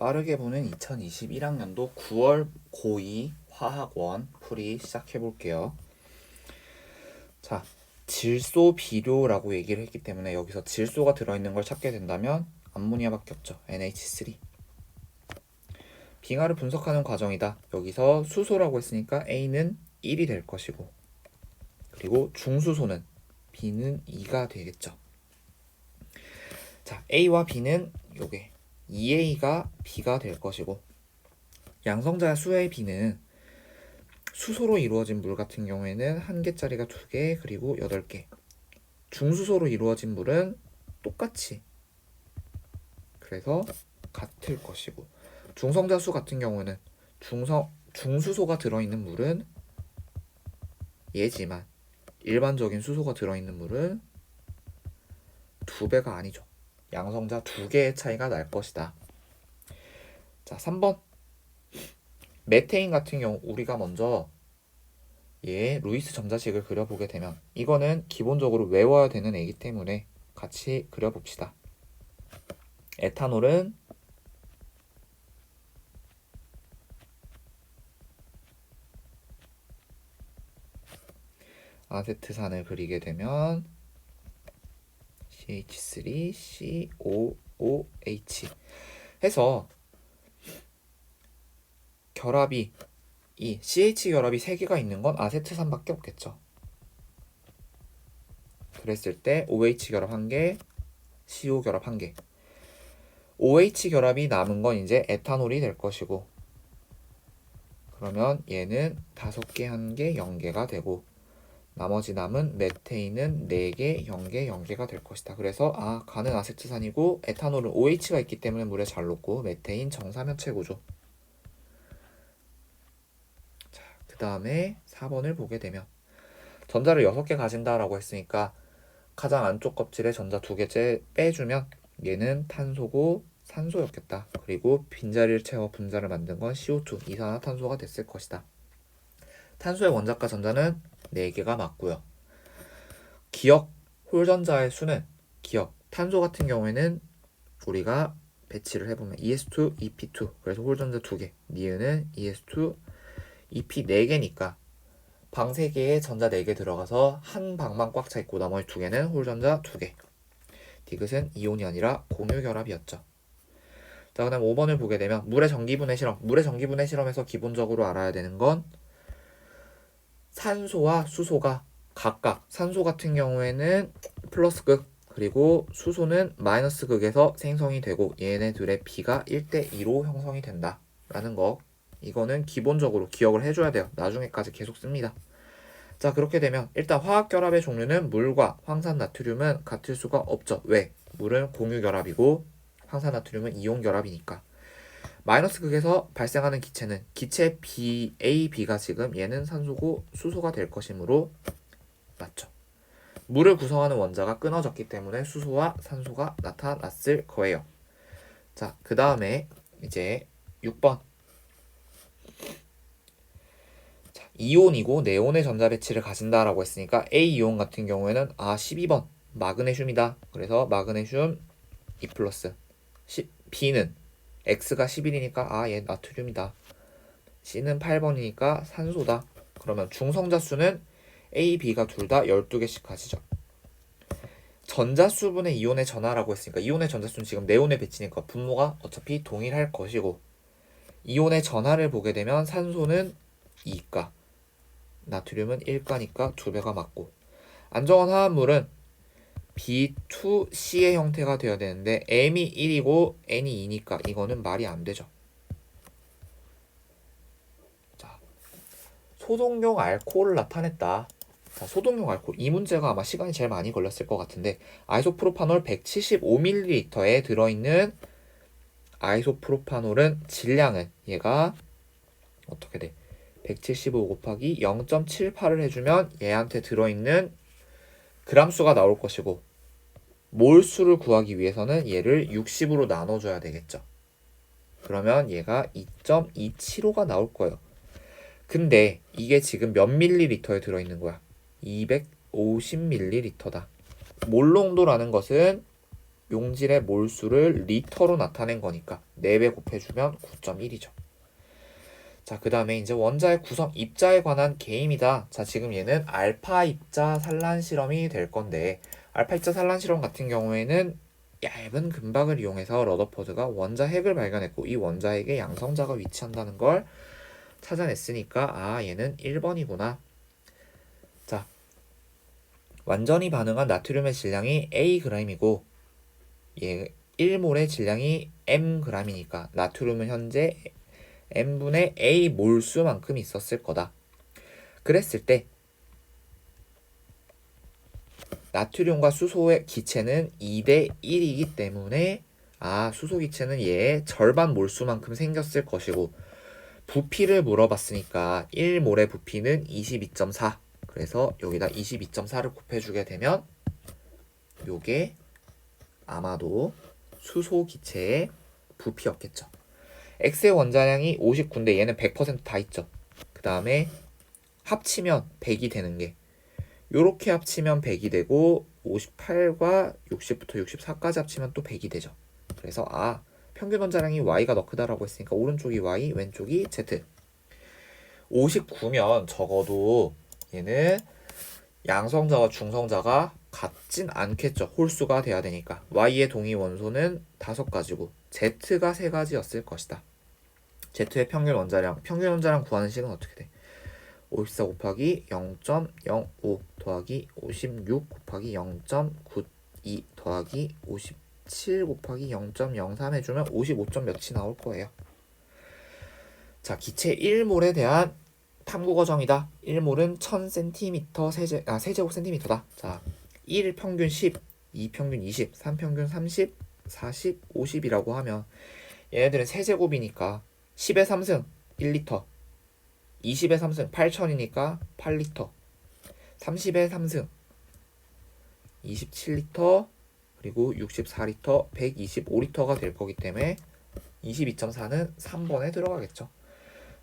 빠르게 보는 2021학년도 9월 고2 화학원 풀이 시작해 볼게요. 자, 질소 비료라고 얘기를 했기 때문에 여기서 질소가 들어있는 걸 찾게 된다면 암모니아밖에 없죠. NH3. 빙하를 분석하는 과정이다. 여기서 수소라고 했으니까 A는 1이 될 것이고, 그리고 중수소는 B는 2가 되겠죠. 자, A와 B는 요게 2A가 B가 될 것이고, 양성자 수의 B는 수소로 이루어진 물 같은 경우에는 1개짜리가 2개, 그리고 8개. 중수소로 이루어진 물은 똑같이, 그래서 같을 것이고, 중성자 수 같은 경우는 중수소가 들어있는 물은 얘지만 일반적인 수소가 들어있는 물은 2배가 아니죠. 양성자 2개의 차이가 날 것이다. 자, 3번. 메테인 같은 경우 우리가 먼저 루이스 점자식을 그려보게 되면, 이거는 기본적으로 외워야 되는 애기 때문에 같이 그려봅시다. 에탄올은 아세트산을 그리게 되면 CH3COOH 해서 결합이, 이 CH 결합이 3개가 있는 건 아세트산밖에 없겠죠. 그랬을 때 OH 결합 1개, CO 결합 1개. OH 결합이 남은 건 이제 에탄올이 될 것이고, 그러면 얘는 5개, 1개, 0개가 되고, 나머지 남은 메테인은 4개, 0개, 0개가 될 것이다. 그래서 가는 아세트산이고 에탄올은 OH가 있기 때문에 물에 잘 녹고 메테인 정사면체 구조. 자, 그 다음에 4번을 보게 되면 전자를 6개 가진다라고 했으니까 가장 안쪽 껍질에 전자 2개째 빼주면 얘는 탄소고 산소였겠다. 그리고 빈자리를 채워 분자를 만든 건 CO2, 이산화탄소가 됐을 것이다. 탄소의 원자과 전자는 4개가 맞고요. 기억, 홀전자의 수는, 기억, 탄소 같은 경우에는 우리가 배치를 해보면 ES2, EP2, 그래서 홀전자 2개, 니은은 ES2, EP 4개니까 방 3개에 전자 4개 들어가서 한 방만 꽉 차 있고 나머지 2개는 홀전자 2개. 디귿은 이온이 아니라 공유결합이었죠. 자, 그 다음 5번을 보게 되면 물의 전기분해 실험. 물의 전기분해 실험에서 기본적으로 알아야 되는 건 산소와 수소가 각각, 산소 같은 경우에는 플러스 극, 그리고 수소는 마이너스 극에서 생성이 되고 얘네 둘의 B가 1대2로 형성이 된다 라는 거, 이거는 기본적으로 기억을 해줘야 돼요. 나중에까지 계속 씁니다. 자, 그렇게 되면 일단 화학결합의 종류는 물과 황산나트륨은 같을 수가 없죠. 왜? 물은 공유결합이고 황산나트륨은 이온결합이니까. 마이너스 극에서 발생하는 기체는 기체 B, A, B가 지금 얘는 산소고 수소가 될 것이므로 맞죠. 물을 구성하는 원자가 끊어졌기 때문에 수소와 산소가 나타났을 거예요. 자, 그 다음에 이제 6번. 자, 이온이고 네온의 전자 배치를 가진다라고 했으니까 A이온 같은 경우에는 12번 마그네슘이다. 그래서 마그네슘 2+. B는 X가 11이니까 얘 나트륨이다. C는 8번이니까 산소다. 그러면 중성자 수는 A, B가 둘 다 12개씩 가지죠. 전자수분의 이온의 전하라고 했으니까 이온의 전자수는 지금 네온에 배치니까 분모가 어차피 동일할 것이고, 이온의 전하를 보게 되면 산소는 2가, 나트륨은 1가니까 2배가 맞고, 안정원 화합물은 B2C의 형태가 되어야 되는데 M이 1이고 N이 2니까 이거는 말이 안 되죠. 자, 소독용 알코올을 나타냈다. 자, 소독용 알코올, 이 문제가 아마 시간이 제일 많이 걸렸을 것 같은데, 아이소프로파놀 175ml에 들어있는 아이소프로파놀은 질량은 얘가 어떻게 돼? 175 곱하기 0.78을 해주면 얘한테 들어있는 그람수가 나올 것이고, 몰수를 구하기 위해서는 얘를 60으로 나눠줘야 되겠죠. 그러면 얘가 2.275가 나올 거예요. 근데 이게 지금 몇 밀리리터에 들어있는 거야? 250ml다. 몰농도라는 것은 용질의 몰수를 리터로 나타낸 거니까 4배 곱해주면 9.1이죠. 자, 그 다음에 이제 원자의 구성 입자에 관한 개임이다. 자, 지금 얘는 알파 입자 산란 실험이 될 건데, 알파 입자 산란 실험 같은 경우에는 얇은 금박을 이용해서 러더퍼드가 원자 핵을 발견했고, 이 원자 핵에 양성자가 위치한다는 걸 찾아냈으니까, 아, 얘는 1번이구나. 자, 완전히 반응한 나트륨의 질량이 Ag이고, 얘 1몰의 질량이 mg이니까 나트륨은 현재 n분의 a 몰수만큼 있었을 거다. 그랬을 때 나트륨과 수소의 기체는 2대 1이기 때문에 수소 기체는 얘의 절반 몰수만큼 생겼을 것이고, 부피를 물어봤으니까 1몰의 부피는 22.4. 그래서 여기다 22.4를 곱해주게 되면 요게 아마도 수소 기체의 부피였겠죠. X의 원자량이 59인데 얘는 100%다 있죠. 그 다음에 합치면 100이 되는 게 요렇게 합치면 100이 되고 58과 60부터 64까지 합치면 또 100이 되죠. 그래서 평균 원자량이 Y가 더 크다라고 했으니까 오른쪽이 Y, 왼쪽이 Z. 59면 적어도 얘는 양성자와 중성자가 같진 않겠죠. 홀수가 돼야 되니까. Y의 동위 원소는 5가지고 Z가 3가지였을 것이다. Z의 평균 원자량 구하는 식은 어떻게 돼? 54 곱하기 0.05 더하기 56 곱하기 0.92 더하기 57 곱하기 0.03 해주면 55점 몇이 나올 거예요. 자, 기체 1몰에 대한 탐구 과정이다. 1몰은 1000cm 세제곱 센티미터다. 자, 1 평균 10, 2 평균 20, 3 평균 30, 40, 50이라고 하면 얘네들은 세제곱이니까 10의 3승 1리터, 20의 3승 8000이니까 8리터, 30의 3승 27리터, 그리고 64리터 125리터가 될 거기 때문에 22.4는 3번에 들어가겠죠.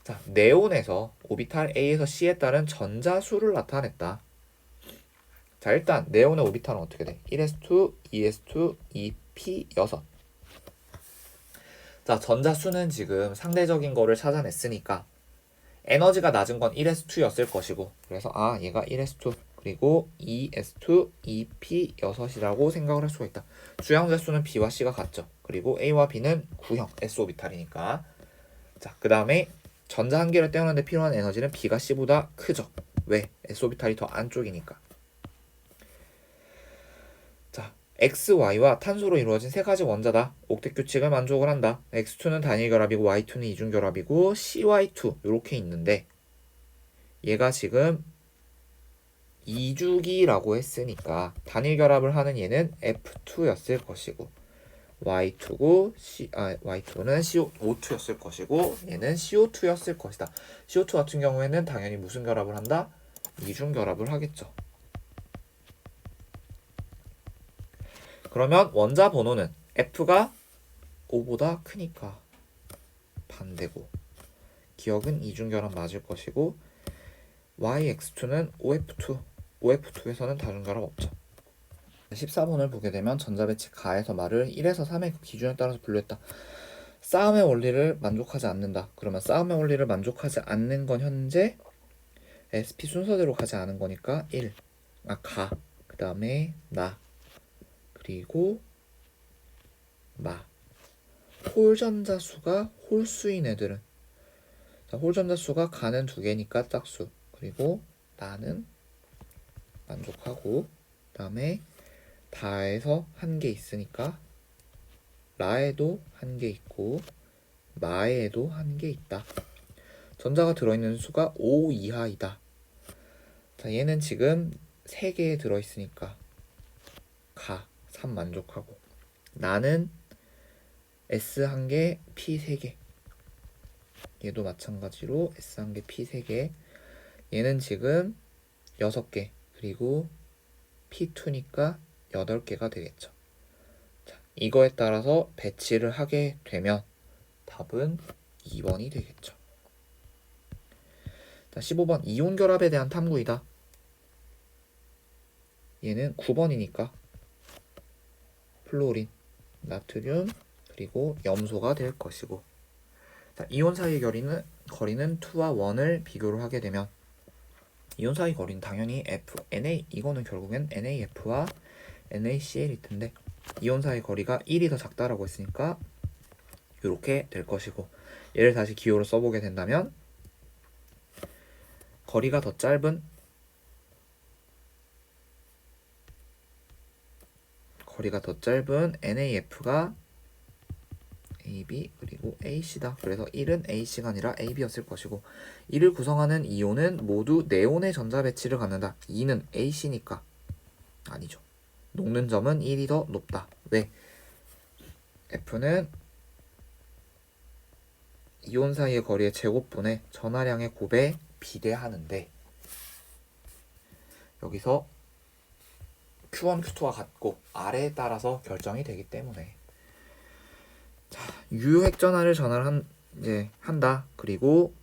자, 네온에서 오비탈 A에서 C에 따른 전자수를 나타냈다. 자, 일단 네온의 오비탈은 어떻게 돼? 1s2, 2s2, 2p6. 자, 전자수는 지금 상대적인 거를 찾아냈으니까 에너지가 낮은 건 1s2였을 것이고, 그래서 얘가 1s2 그리고 2s2, 2p6이라고 생각을 할 수가 있다. 주양자 수는 B와 C가 같죠. 그리고 A와 B는 구형 s오비탈이니까. 자, 그 다음에 전자 한 개를 떼어내는데 필요한 에너지는 B가 C보다 크죠. 왜? s오비탈이 더 안쪽이니까. 자, X, Y와 탄소로 이루어진 3가지 원자다. 옥텟 규칙을 만족을 한다. X2는 단일 결합이고 Y2는 이중 결합이고 CY2 이렇게 있는데, 얘가 지금 이주기라고 했으니까 단일 결합을 하는 얘는 F2였을 것이고, Y2는 CO2였을 것이고, 얘는 CO2였을 것이다. CO2 같은 경우에는 당연히 무슨 결합을 한다? 이중 결합을 하겠죠. 그러면 원자 번호는 F가 5보다 크니까 반대고, 기억은 이중결합 맞을 것이고, YX2는 OF2, OF2에서는 다중결합 없죠. 14번을 보게 되면 전자배치 가에서 말을 1에서 3의 그 기준에 따라서 분류했다. 싸움의 원리를 만족하지 않는다. 그러면 싸움의 원리를 만족하지 않는 건 현재 SP 순서대로 가지 않은 거니까 1, 그 다음에 나, 그리고 마. 홀전자 수가 홀수인 애들은, 자, 홀전자 수가 가는 2개니까 짝수, 그리고 나는 만족하고, 그 다음에 다에서 1개 있으니까 라에도 1개 있고 마에도 1개 있다. 전자가 들어있는 수가 5 이하이다. 자, 얘는 지금 3개에 들어있으니까 3 만족하고, 나는 S 1개, P 3개. 얘도 마찬가지로 S 1개, P 3개. 얘는 지금 6개, 그리고 P2니까 8개가 되겠죠. 자, 이거에 따라서 배치를 하게 되면 답은 2번이 되겠죠. 자, 15번 이온 결합에 대한 탐구이다. 얘는 9번이니까 플로린, 나트륨, 그리고 염소가 될 것이고, 자, 이온 사이의 거리는 2와 1을 비교를 하게 되면 이온 사이 거리는 당연히 Na, 이거는 결국엔 NaF와 NaCl일 텐데 이온 사이 거리가 1이 더 작다라고 했으니까 이렇게 될 것이고, 얘를 다시 기호로 써보게 된다면 거리가 더 짧은 NaF가 AB 그리고 AC다. 그래서 1은 AC가 아니라 AB였을 것이고, 이를 구성하는 이온은 모두 네온의 전자 배치를 갖는다. 2는 AC니까 아니죠. 녹는 점은 1이 더 높다. 왜? F는 이온 사이의 거리의 제곱분의 전하량의 곱에 비례하는데, 여기서 Q1, Q2와 같고 R에 따라서 결정이 되기 때문에, 자, 유효핵전하를 한다. 그리고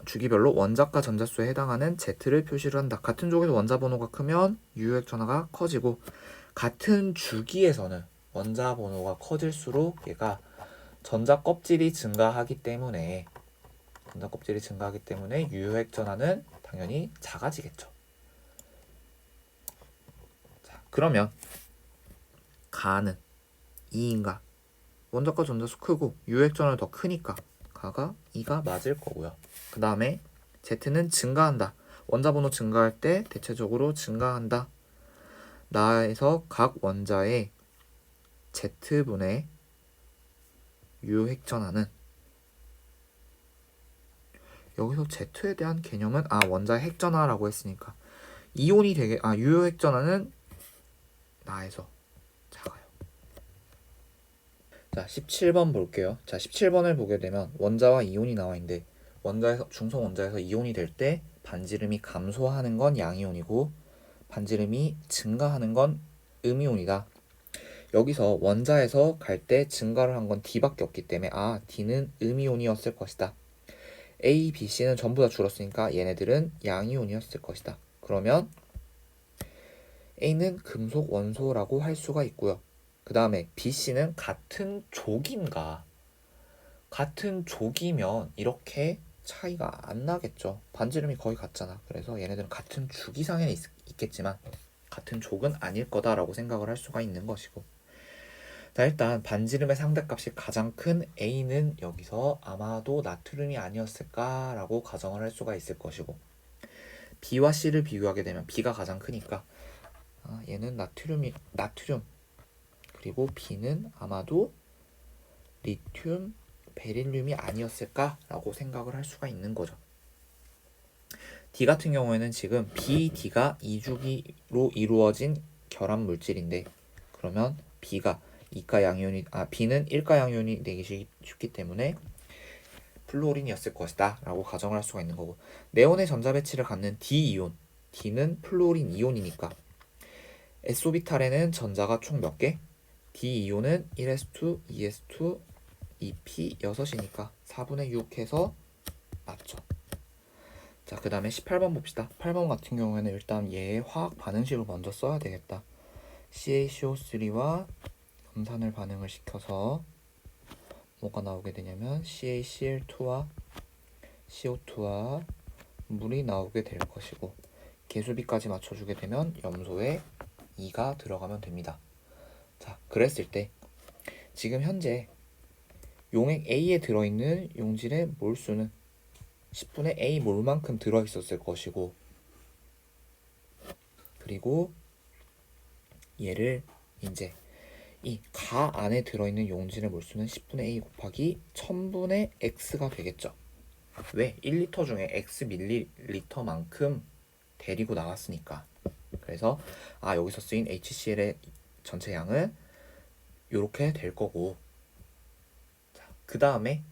주기별로 원자과 전자수에 해당하는 Z를 표시를 한다. 같은 족에서 원자 번호가 크면 유효핵전하가 커지고, 같은 주기에서는 원자 번호가 커질수록 얘가 전자 껍질이 증가하기 때문에 유효핵전하는 당연히 작아지겠죠. 자, 그러면 가는 2인가? 원자과 전자수 크고 유효핵전하는 더 크니까 가가 2가 맞을 거고요. 그 다음에 Z는 증가한다. 원자 번호 증가할 때 대체적으로 증가한다. 나에서 각 원자의 Z분의 유효핵전하는, 여기서 Z에 대한 개념은 원자 핵전하라고 했으니까 유효핵전하는 나에서 작아요. 자, 17번 볼게요. 자, 17번을 보게 되면 원자와 이온이 나와 있는데, 중성 원자에서 이온이 될 때 반지름이 감소하는 건 양이온이고 반지름이 증가하는 건 음이온이다. 여기서 원자에서 갈 때 증가를 한 건 D밖에 없기 때문에 D는 음이온이었을 것이다. A, B, C는 전부 다 줄었으니까 얘네들은 양이온이었을 것이다. 그러면 A는 금속 원소라고 할 수가 있고요. 그 다음에 B, C는 같은 족인가? 같은 족이면 이렇게 차이가 안 나겠죠. 반지름이 거의 같잖아. 그래서 얘네들은 같은 주기상에 있겠지만 같은 족은 아닐 거다라고 생각을 할 수가 있는 것이고, 자, 일단 반지름의 상대값이 가장 큰 A는 여기서 아마도 나트륨이 아니었을까라고 가정을 할 수가 있을 것이고, B와 C를 비교하게 되면 B가 가장 크니까 얘는 나트륨, 그리고 B는 아마도 리튬, 베릴륨이 아니었을까라고 생각을 할 수가 있는 거죠. D 같은 경우에는 지금 B, D가 이주기로 이루어진 결합 물질인데, 그러면 B가 B는 1가 양이온이 되기 쉽기 때문에 플루오린이었을 것이다 라고 가정을 할 수가 있는 거고, 네온의 전자 배치를 갖는 D이온, D는 플루오린 이온이니까 S오비탈에는 전자가 총 몇 개? D이온은 1s2, 2s2, 2p 6이니까 4분의 6 해서 맞죠. 자, 그 다음에 18번 봅시다. 8번 같은 경우에는 일단 얘의 화학 반응식을 먼저 써야 되겠다. CaCO3와 염산을 반응을 시켜서 뭐가 나오게 되냐면 CaCl2와 CO2와 물이 나오게 될 것이고, 개수비까지 맞춰주게 되면 염소에 2가 들어가면 됩니다. 자, 그랬을 때 지금 현재 용액 A에 들어있는 용질의 몰수는 10분의 A 몰만큼 들어있었을 것이고, 그리고 얘를 이제 이 가 안에 들어있는 용질의 몰수는 10분의 A 곱하기 1000분의 X가 되겠죠. 왜? 1리터 중에 X 밀리리터만큼 데리고 나왔으니까. 그래서 여기서 쓰인 HCl의 전체 양은 이렇게 될 거고, 그 다음에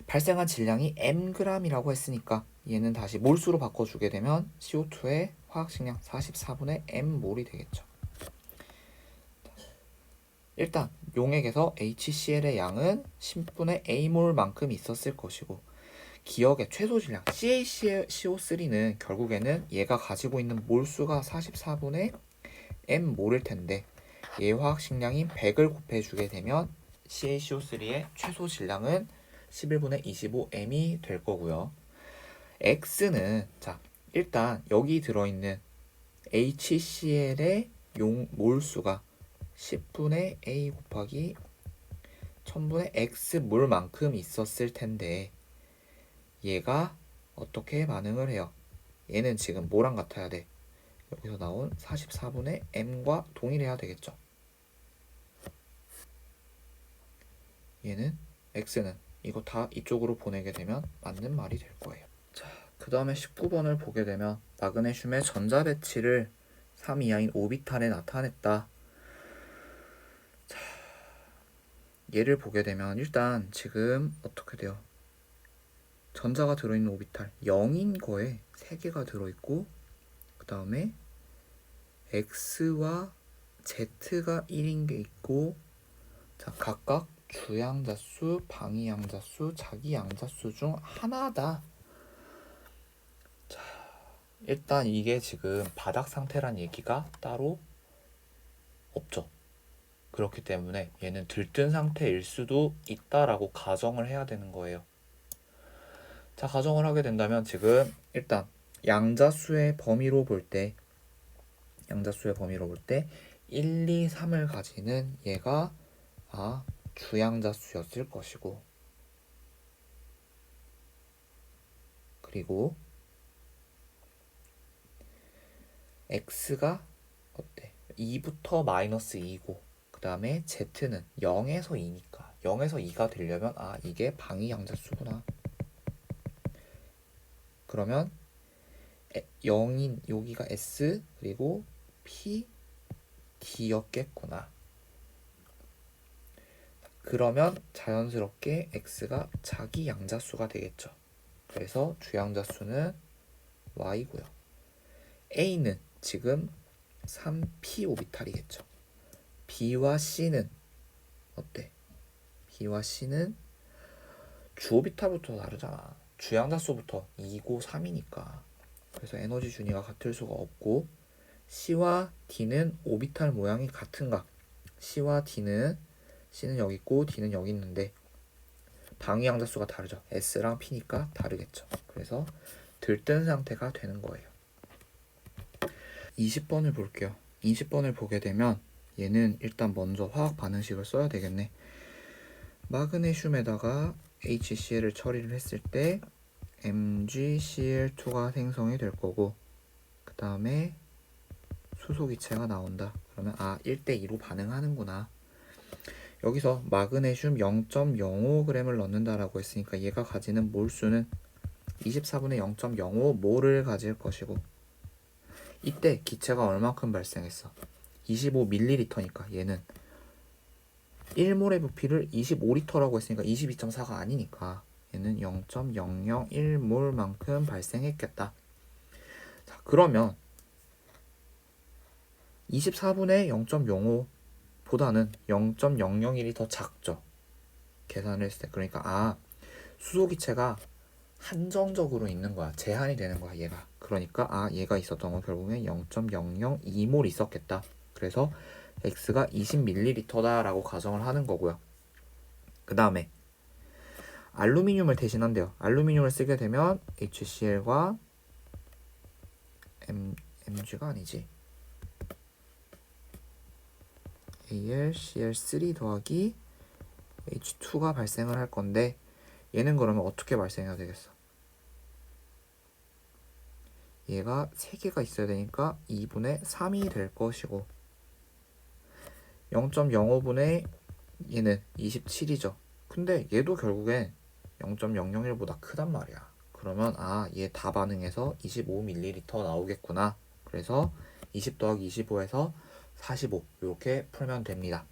발생한 질량이 mg이라고 했으니까 얘는 다시 몰수로 바꿔주게 되면 CO2의 화학식량 44분의 mm몰이 되겠죠. 일단 용액에서 HCl의 양은 10분의 A몰만큼 있었을 것이고, 기억의 최소 질량 CaCO3는 결국에는 얘가 가지고 있는 몰수가 44분의 M몰일 텐데 얘 화학식량인 100을 곱해주게 되면 CaCO3의 최소 질량은 11분의 25m이 될 거고요. X는 자 일단 여기 들어있는 HCl의 몰수가 10분의 A 곱하기 1000분의 X몰만큼 있었을 텐데 얘가 어떻게 반응을 해요? 얘는 지금 뭐랑 같아야 돼? 여기서 나온 44분의 M과 동일해야 되겠죠. 얘는 X는 이거 다 이쪽으로 보내게 되면 맞는 말이 될 거예요. 자, 그 다음에 19번을 보게 되면 마그네슘의 전자 배치를 3 이하인 오비탈에 나타냈다. 자, 얘를 보게 되면 일단 지금 어떻게 돼요? 전자가 들어있는 오비탈 0인 거에 3개가 들어있고 그 다음에 X와 Z가 1인 게 있고 자 각각 주양자수, 방위양자수, 자기양자수 중 하나다. 자 일단 이게 지금 바닥 상태란 얘기가 따로 없죠. 그렇기 때문에 얘는 들뜬 상태일 수도 있다라고 가정을 해야 되는 거예요. 자 가정을 하게 된다면 지금 일단 양자수의 범위로 볼 때 1, 2, 3을 가지는 얘가 주양자수였을 것이고 그리고 X가 어때? 2부터 마이너스 2고 그 다음에 Z는 0에서 2니까 0에서 2가 되려면 이게 방위양자수구나. 그러면 0인 여기가 S 그리고 P, D였겠구나. 그러면 자연스럽게 X가 자기 양자수가 되겠죠. 그래서 주양자수는 Y고요. A는 지금 3P 오비탈이겠죠. B와 C는 어때? B와 C는 주 오비탈부터 다르잖아. 주양자수부터 2고 3이니까. 그래서 에너지 준위가 같을 수가 없고 C와 D는 오비탈 모양이 같은가? C와 D는 C는 여기 있고 D는 여기 있는데 방위양자수가 다르죠. S랑 P니까 다르겠죠. 그래서 들뜬 상태가 되는 거예요. 20번을 볼게요. 20번을 보게 되면 얘는 일단 먼저 화학 반응식을 써야 되겠네. 마그네슘에다가 HCl을 처리를 했을 때 MgCl2가 생성이 될 거고 그 다음에 수소기체가 나온다. 그러면 1대2로 반응하는구나. 여기서 마그네슘 0.05g을 넣는다라고 했으니까 얘가 가지는 몰수는 24분의 0.05몰을 가질 것이고 이때 기체가 얼마큼 발생했어? 25ml니까 얘는 1몰의 부피를 25L라고 했으니까 22.4가 아니니까 얘는 0.001몰만큼 발생했겠다. 자, 그러면 24분의 0.05보다는 0.001이 더 작죠. 계산을 했을 때. 그러니까 수소기체가 한정적으로 있는 거야. 제한이 되는 거야 얘가. 그러니까 얘가 있었던 건 결국엔 0.002몰 있었겠다. 그래서 X가 20ml다 라고 가정을 하는 거고요. 그 다음에 알루미늄을 대신한대요. 알루미늄을 쓰게 되면 HCl과 Mg가 아니지 AlCl3 더하기 H2가 발생을 할 건데 얘는 그러면 어떻게 발생해야 되겠어? 얘가 3개가 있어야 되니까 2분의 3이 될 것이고 0.05분의 얘는 27이죠. 근데 얘도 결국엔 0.001보다 크단 말이야. 그러면 얘 다 반응해서 25ml 나오겠구나. 그래서 20 더하기 25에서 45 이렇게 풀면 됩니다.